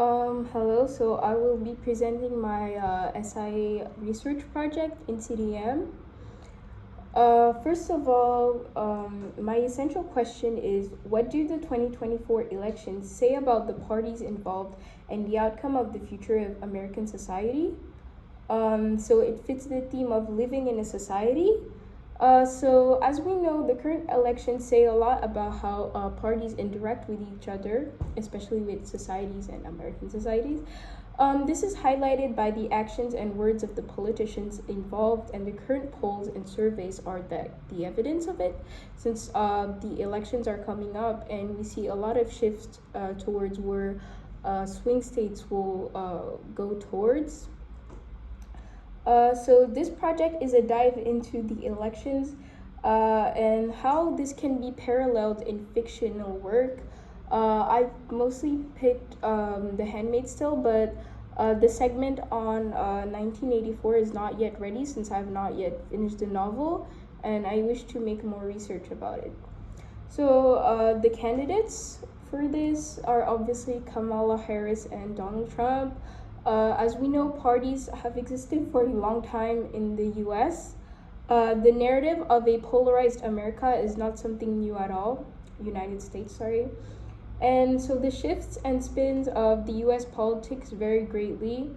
Hello, so I will be presenting my SIA research project in CDM. First of all, my essential question is, what do the 2024 elections say about the parties involved and the outcome of the future of American society? So it fits the theme of living in a society. So as we know, the current elections say a lot about how parties interact with each other, especially with societies and American societies. This is highlighted by the actions and words of the politicians involved, and the current polls and surveys are the evidence of it, since the elections are coming up and we see a lot of shifts towards where swing states will go towards. So this project is a dive into the elections and how this can be paralleled in fictional work. I've mostly picked The Handmaid's Tale, but the segment on 1984 is not yet ready since I have not yet finished the novel, and I wish to make more research about it. So the candidates for this are obviously Kamala Harris and Donald Trump. As we know, parties have existed for a long time in the US. The narrative of a polarized America is not something new at all, United States, sorry. And so the shifts and spins of the US politics vary greatly.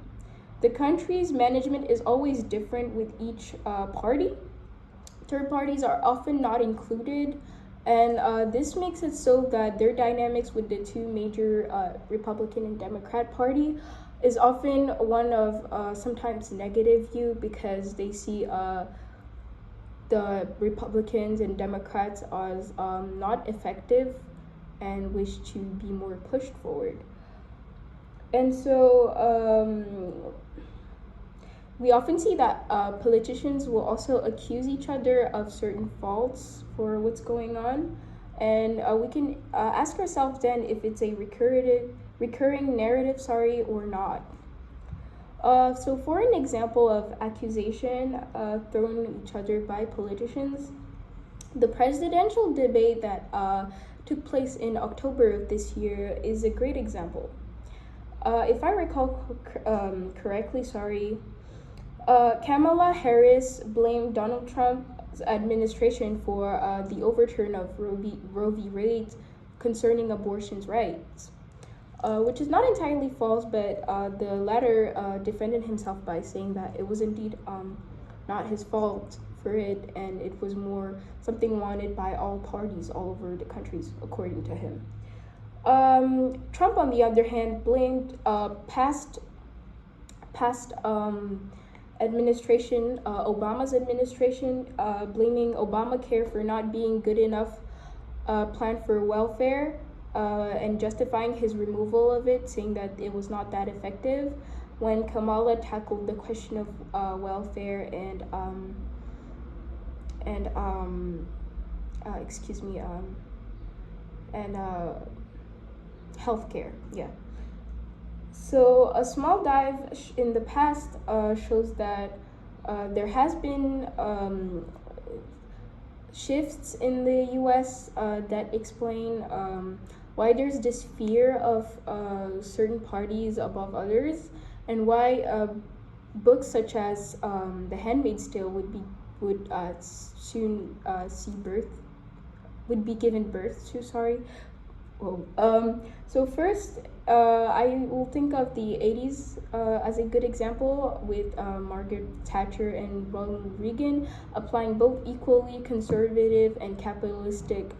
The country's management is always different with each party. Third parties are often not included, and this makes it so that their dynamics with the two major Republican and Democrat party is often one of sometimes negative view because they see the Republicans and Democrats as not effective and wish to be more pushed forward. And so we often see that politicians will also accuse each other of certain faults for what's going on, and we can ask ourselves then if it's a recurring narrative, or not. So for an example of accusation thrown at each other by politicians, the presidential debate that took place in October of this year is a great example. If I recall correctly, Kamala Harris blamed Donald Trump's administration for the overturn of Roe v. Wade concerning abortion's rights, which is not entirely false, but the latter defended himself by saying that it was indeed not his fault for it, and it was more something wanted by all parties all over the countries, according to him. Trump, on the other hand, blamed past administration, Obama's administration, blaming Obamacare for not being good enough plan for welfare, and justifying his removal of it, saying that it was not that effective, when Kamala tackled the question of welfare and healthcare. Yeah. So a small dive in the past shows that there has been shifts in the US that explain why there's this fear of certain parties above others, and why books such as The Handmaid's Tale would soon be given birth to. So first, I will think of the 80s as a good example, with Margaret Thatcher and Ronald Reagan applying both equally conservative and capitalistic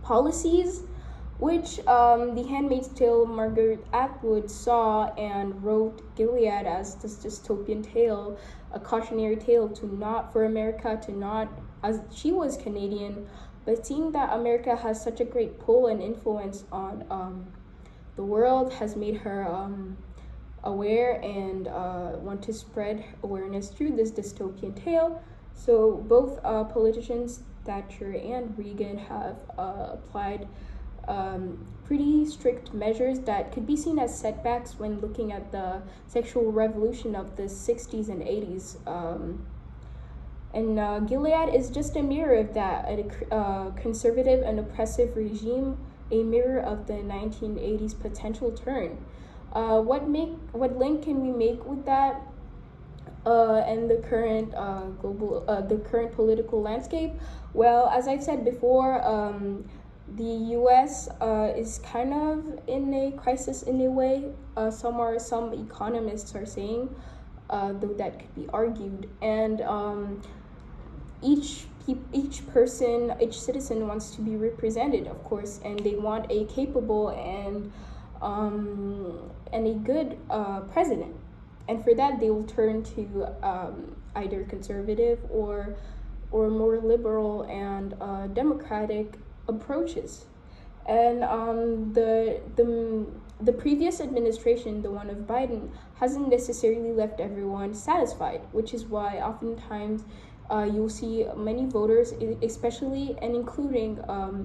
policies, which The Handmaid's Tale Margaret Atwood saw and wrote Gilead as this dystopian tale, a cautionary tale for America to not, as she was Canadian, but seeing that America has such a great pull and influence on the world has made her aware and want to spread awareness through this dystopian tale. So both politicians, Thatcher and Reagan, have applied pretty strict measures that could be seen as setbacks when looking at the sexual revolution of the 60s and 80s. And Gilead is just a mirror of that, a conservative and oppressive regime a mirror of the 1980s potential turn. What link can we make with that and the current the current political landscape? Well, as I've said before, the U.S. Is kind of in a crisis in a way. Some economists are saying, though that could be argued, and each citizen wants to be represented, of course, and they want a capable and a good president. And for that, they will turn to either conservative or more liberal and democratic approaches. And the previous administration, the one of Biden, hasn't necessarily left everyone satisfied, which is why oftentimes you'll see many voters, especially and including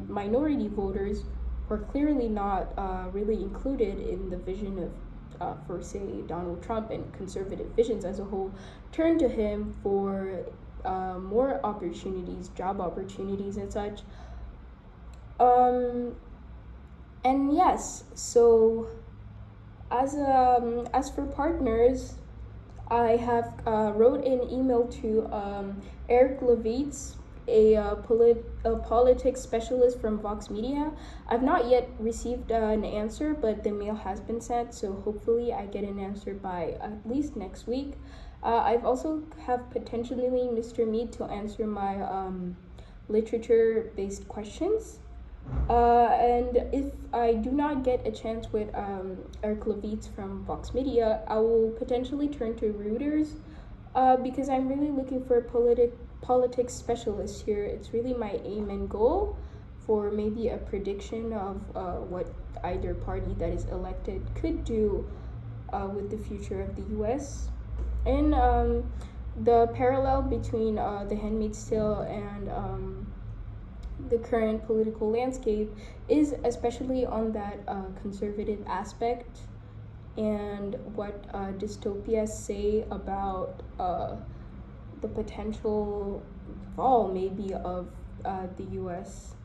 minority voters, who are clearly not really included in the vision of, for say, Donald Trump and conservative visions as a whole, turn to him for more opportunities, job opportunities, and such. And yes, so as for partners, I have wrote an email to Eric Levitz, a politics specialist from Vox Media. I've not yet received an answer, but the mail has been sent, so hopefully I get an answer by at least next week. I've also have potentially Mr. Mead to answer my literature-based questions. And if I do not get a chance with Eric Levitz from Vox Media, I will potentially turn to Reuters because I'm really looking for a politics specialist here. It's really my aim and goal for maybe a prediction of what either party that is elected could do with the future of the U.S. And the parallel between The Handmaid's Tale and the current political landscape is especially on that conservative aspect and what dystopias say about the potential fall maybe of the US.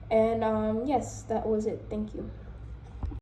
And yes, that was it. Thank you.